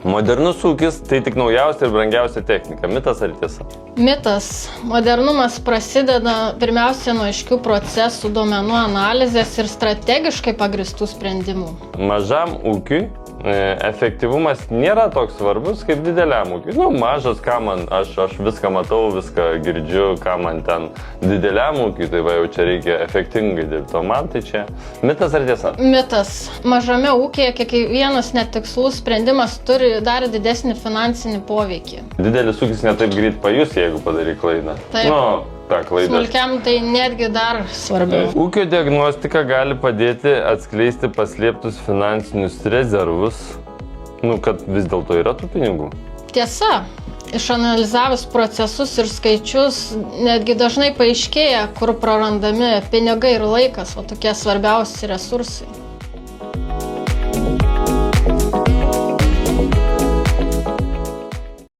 Modernus ūkis tai tik naujausia ir brangiausia technika. Mitas ar tiesa? Mitas. Modernumas prasideda pirmiausia nuo aiškių procesų, duomenų analizės ir strategiškai pagristų sprendimų. Mažam ūkiui efektyvumas nėra toks svarbus kaip dideliam ūkiui. Mažas, ką man, aš viską matau, viską girdžiu, ką man ten dideliam ūkiui, tai va jau čia reikia efektingai dirbti. O man tai čia mitas ar tiesa? Mitas. Mažame ūkyje kiekvienas netikslus sprendimas turi dar didesnį finansinį poveikį. Didelis ūkis netaip greit pajus, jeigu padarai klaidą. Taip. Klaidą. Smulkiam tai netgi dar svarbiau. Ūkio diagnostika gali padėti atskleisti paslėptus finansinius rezervus, kad vis dėlto yra tų pinigų. Tiesa, išanalizavus procesus ir skaičius, netgi dažnai paaiškėja, kur prarandami pinigai ir laikas, o tokie svarbiausi resursai.